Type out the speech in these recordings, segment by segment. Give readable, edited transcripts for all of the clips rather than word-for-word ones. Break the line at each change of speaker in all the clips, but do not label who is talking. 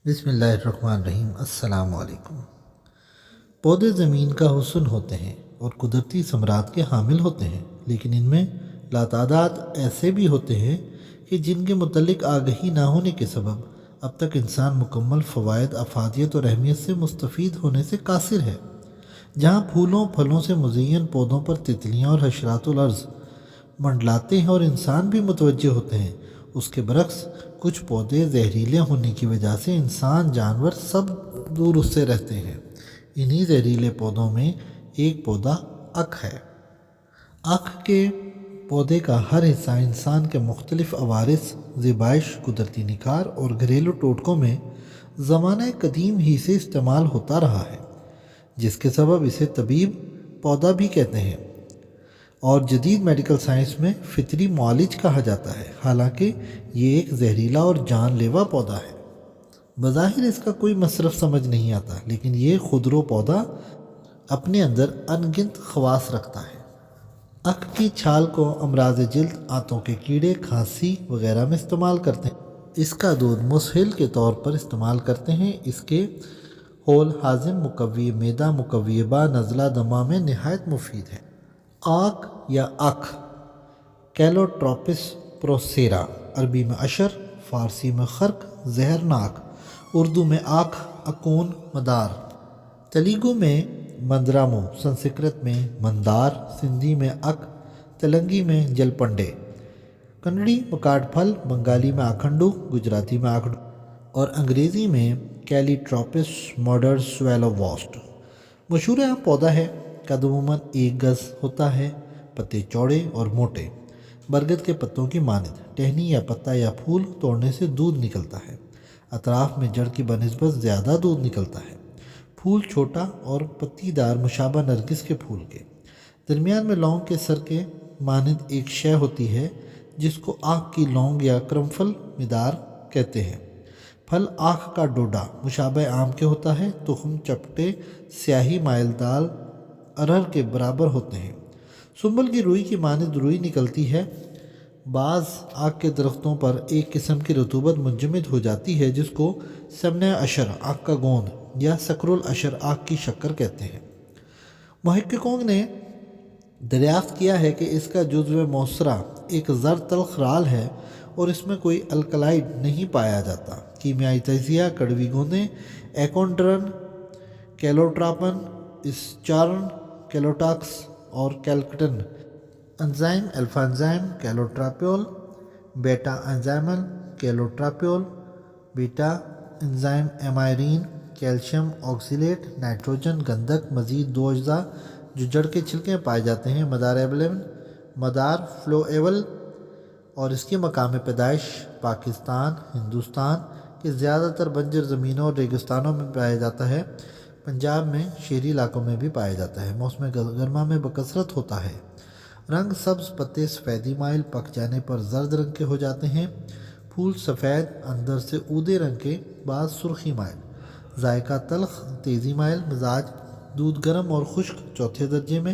بسم اللہ الرحمن الرحیم۔ السلام علیکم۔ پودے زمین کا حسن ہوتے ہیں اور قدرتی ثمرات کے حامل ہوتے ہیں، لیکن ان میں لاتعداد ایسے بھی ہوتے ہیں کہ جن کے متعلق آگہی نہ ہونے کے سبب اب تک انسان مکمل فوائد، افادیت اور اہمیت سے مستفید ہونے سے قاصر ہے۔ جہاں پھولوں پھلوں سے مزین پودوں پر تتلیاں اور حشرات الارض منڈلاتے ہیں اور انسان بھی متوجہ ہوتے ہیں، اس کے برعکس کچھ پودے زہریلے ہونے کی وجہ سے انسان، جانور سب دور اس سے رہتے ہیں۔ انہی زہریلے پودوں میں ایک پودا اک ہے۔ اک کے پودے کا ہر حصہ انسان کے مختلف عوارض، ذبائش، قدرتی نکھار اور گھریلو ٹوٹکوں میں زمانہ قدیم ہی سے استعمال ہوتا رہا ہے، جس کے سبب اسے طبیب پودا بھی کہتے ہیں اور جدید میڈیکل سائنس میں فطری معالج کہا جاتا ہے۔ حالانکہ یہ ایک زہریلا اور جان لیوا پودا ہے۔ بظاہر اس کا کوئی مصرف سمجھ نہیں آتا، لیکن یہ خودرو پودا اپنے اندر ان گنت خواص رکھتا ہے۔ اک کی چھال کو امراض جلد، آنتوں کے کیڑے، کھانسی وغیرہ میں استعمال کرتے ہیں۔ اس کا دودھ مسہل کے طور پر استعمال کرتے ہیں۔ اس کے ہول ہاضم، مقوی معدہ، مقوی باء، نزلہ دمہ میں نہایت مفید ہے۔ آک یا اک، کیلوٹروپس پروسیرا، عربی میں اشر، فارسی میں خرق، زہرناک، اردو میں آکھ، اکون، مدار، تیلگو میں مندرامو، سنسکرت میں مندار، سندھی میں اک، تیلنگی میں جلپنڈے، کنڑی مکاٹ پھل، بنگالی میں آکھنڈو، گجراتی میں آکھڈو اور انگریزی میں کیلیٹروپس ماڈر سویلو واسٹ۔ مشہور عام پودا ہے۔ قد عموماً 1 گز ہوتا ہے۔ پتے چوڑے اور موٹے، برگد کے پتوں کی مانند۔ ٹہنی یا پتا یا پھول توڑنے سے دودھ نکلتا ہے۔ اطراف میں جڑ کی بنسبت زیادہ دودھ نکلتا ہے۔ پھول چھوٹا اور پتی دار، مشابہ نرگس کے پھول کے۔ درمیان میں لونگ کے سر کے مانند ایک شے ہوتی ہے جس کو آنکھ کی لونگ یا کرمفل مدار کہتے ہیں۔ پھل آنکھ کا ڈوڈا، مشابہ آم کے ہوتا ہے۔ تخم چپٹے، سیاہی مائل دال ارہر کے برابر ہوتے ہیں۔ سنبل کی روئی کی مانند روئی نکلتی ہے۔ بعض آک کے درختوں پر ایک قسم کی رطوبت منجمد ہو جاتی ہے جس کو سمنہ اشر، آک کا گوند، یا سکر الاشر، آک کی شکر کہتے ہیں۔ محققوں نے دریافت کیا ہے کہ اس کا جزو موثرہ ایک زرد تلخ رال ہے اور اس میں کوئی الکلائیڈ نہیں پایا جاتا۔ کیمیائی تجزیہ: کڑوی گوندیں، ایکونڈرن، کیلوٹراپن، اسچارن، کیلوٹاکس اور کیلکٹن۔ انزائم: الفا انزائم کیلوٹراپیول، بیٹا انزائمل کیلوٹراپیول، بیٹا انزائم ایمائرین، کیلشیم آکسیلیٹ، نائٹروجن، گندھک۔ مزید 2 اجزاء جو جڑ کے چھلکے میں پائے جاتے ہیں: مدار ایبلن، مدار فلوایبل، اور اس کی مقام پیدائش پاکستان، ہندوستان کے زیادہ تر بنجر زمینوں اور ریگستانوں میں پایا جاتا ہے۔ پنجاب میں شہری علاقوں میں بھی پایا جاتا ہے۔ موسم گرما میں بکثرت ہوتا ہے۔ رنگ سبز، پتے سفیدی مائل، پک جانے پر زرد رنگ کے ہو جاتے ہیں۔ پھول سفید، اندر سے اودے رنگ کے، بعض سرخی مائل۔ ذائقہ تلخ، تیزی مائل مزاج، دودھ گرم اور خشک چوتھے درجے میں،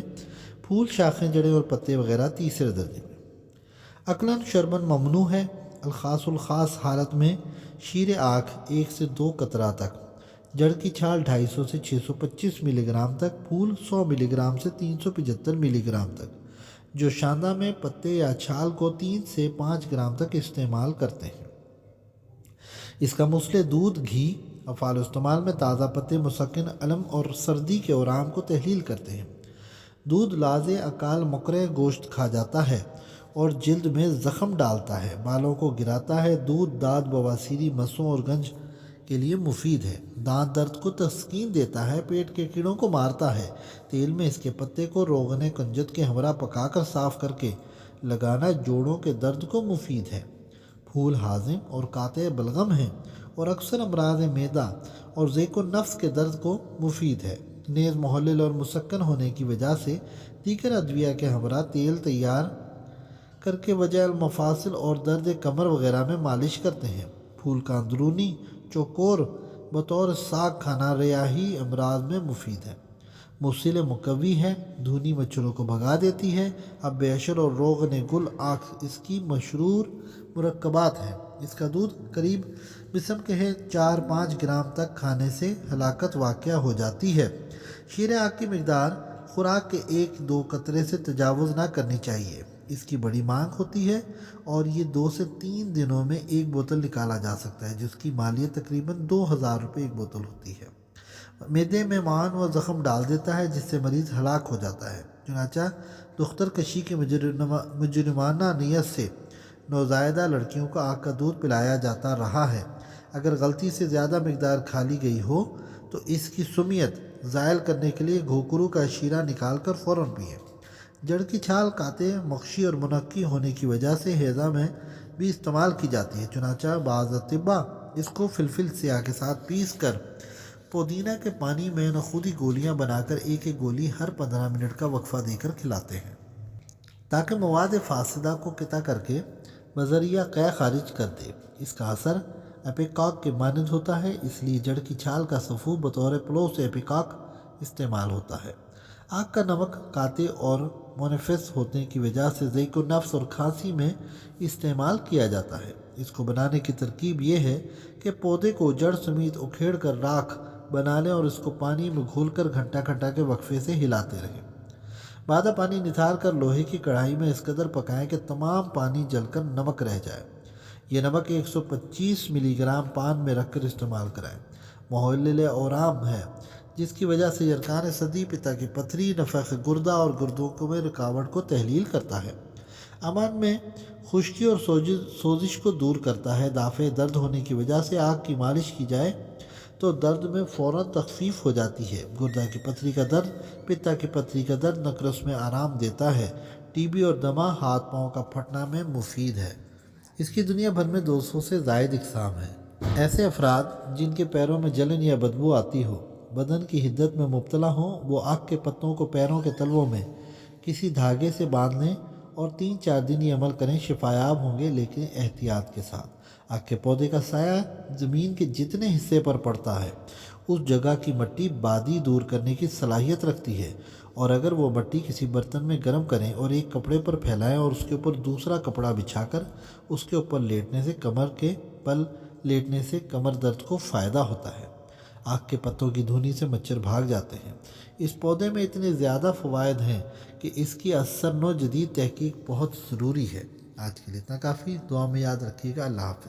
پھول، شاخیں، جڑیں اور پتے وغیرہ تیسرے درجے میں۔ عقلاً شربن ممنوع ہے۔ الخاص الخاص حالت میں شیر آنکھ 1 سے 2 قطرہ تک، جڑ کی چھال 250 سے 625 ملی گرام تک، پھول 100 ملی گرام سے 375 ملی گرام تک۔ جو شاندہ میں پتے یا چھال کو 3 سے 5 گرام تک استعمال کرتے ہیں۔ اس کا مسلح دودھ، گھی۔ افعال و استعمال میں تازہ پتے مسکن علم اور سردی کے اورام کو تحلیل کرتے ہیں۔ دودھ لاذ اکال مقرع گوشت کھا جاتا ہے اور جلد میں زخم ڈالتا ہے، بالوں کو گراتا ہے۔ دودھ دانت، بواسیری، مسوں اور گنج کے لیے مفید ہے۔ دانت درد کو تسکین دیتا ہے، پیٹ کے کیڑوں کو مارتا ہے۔ تیل میں اس کے پتے کو روغن کنجد کے ہمراہ پکا کر صاف کر کے لگانا جوڑوں کے درد کو مفید ہے۔ پھول ہاضم اور قاطع بلغم ہیں اور اکثر امراض معدہ اور ذیق و نفس کے درد کو مفید ہے۔ نیز محلل اور مسکن ہونے کی وجہ سے دیگر ادویہ کے ہمراہ تیل تیار کر کے وجع المفاصل اور درد کمر وغیرہ میں مالش کرتے ہیں۔ پھول کا اندرونی چوکور بطور ساگ کھانا ریاحی امراض میں مفید ہے۔ مفصل مقوی ہے، دھونی مچھروں کو بھگا دیتی ہے۔ اب بیشر اور روغن گل آنکھ اس کی مشہور مرکبات ہیں۔ اس کا دودھ قریب جسم کے 4-5 گرام تک کھانے سے ہلاکت واقع ہو جاتی ہے۔ شیر آنکھ کی مقدار خوراک کے 1-2 قطرے سے تجاوز نہ کرنی چاہیے۔ اس کی بڑی مانگ ہوتی ہے اور یہ 2 سے 3 دنوں میں ایک بوتل نکالا جا سکتا ہے، جس کی مالیت تقریباً 2000 روپے ایک بوتل ہوتی ہے۔ معدے میں مان و زخم ڈال دیتا ہے جس سے مریض ہلاک ہو جاتا ہے۔ چنانچہ دختر کشی کی مجرمانہ نیت سے نوزائیدہ لڑکیوں کو آنکھ کا دودھ پلایا جاتا رہا ہے۔ اگر غلطی سے زیادہ مقدار کھا لی گئی ہو تو اس کی سمیت زائل کرنے کے لیے گھوکرو کا شیرہ نکال کر فوراً پئیں۔ جڑ کی چھال کاتے، مخشی اور منقی ہونے کی وجہ سے ہیضہ میں بھی استعمال کی جاتی ہے۔ چنانچہ بعض اطباء اس کو فلفل سیاہ کے ساتھ پیس کر پودینہ کے پانی میں نخودی گولیاں بنا کر ایک گولی ہر 15 منٹ کا وقفہ دے کر کھلاتے ہیں تاکہ مواد فاسدہ کو قطع کر کے بذریعہ قے خارج کر دے۔ اس کا اثر ایپیکاک کے مانند ہوتا ہے، اس لیے جڑ کی چھال کا سفو بطور پلوس ایپیکاک استعمال ہوتا ہے۔ آنکھ کا نمک قاطع اور منفس ہونے کی وجہ سے ضیق النفس اور کھانسی میں استعمال کیا جاتا ہے۔ اس کو بنانے کی ترکیب یہ ہے کہ پودے کو جڑ سمیت اکھیڑ کر راکھ بنا لیں اور اس کو پانی میں گھول کر گھنٹہ گھنٹہ کے وقفے سے ہلاتے رہیں۔ بعد پانی نتھار کر لوہے کی کڑھائی میں اس قدر پکائیں کہ تمام پانی جل کر نمک رہ جائے۔ یہ نمک 125 ملی گرام پان میں رکھ کر استعمال کرائیں۔ محلل اورام ہے، جس کی وجہ سے ارکان صدی، پتا کی پتھری، نفخ گردہ اور گردوں میں رکاوٹ کو تحلیل کرتا ہے۔ امان میں خشکی اور سوزش کو دور کرتا ہے۔ دافع درد ہونے کی وجہ سے آنکھ کی مالش کی جائے تو درد میں فوراً تخفیف ہو جاتی ہے۔ گردہ کی پتھری کا درد، پتا کی پتھری کا درد نقرس میں آرام دیتا ہے۔ ٹی بی اور دمہ، ہاتھ پاؤں کا پھٹنا میں مفید ہے۔ اس کی دنیا بھر میں 200 سے زائد اقسام ہیں۔ ایسے افراد جن کے پیروں میں جلن یا بدبو آتی ہو، بدن کی حدت میں مبتلا ہوں، وہ آنکھ کے پتوں کو پیروں کے تلووں میں کسی دھاگے سے باندھ لیں اور 3-4 دن یہ عمل کریں، شفایاب ہوں گے، لیکن احتیاط کے ساتھ۔ آنکھ کے پودے کا سایہ زمین کے جتنے حصے پر پڑتا ہے اس جگہ کی مٹی بادی دور کرنے کی صلاحیت رکھتی ہے، اور اگر وہ مٹی کسی برتن میں گرم کریں اور ایک کپڑے پر پھیلائیں اور اس کے اوپر دوسرا کپڑا بچھا کر اس کے اوپر لیٹنے سے کمر کے بل لیٹنے سے کمر درد کو فائدہ ہوتا ہے۔ آنکھ کے پتوں کی دھونی سے مچھر بھاگ جاتے ہیں۔ اس پودے میں اتنے زیادہ فوائد ہیں کہ اس کی اثر نو جدید تحقیق بہت ضروری ہے۔ آج کے لیے اتنا کافی، دعا میں یاد رکھیے گا۔ اللہ حافظ۔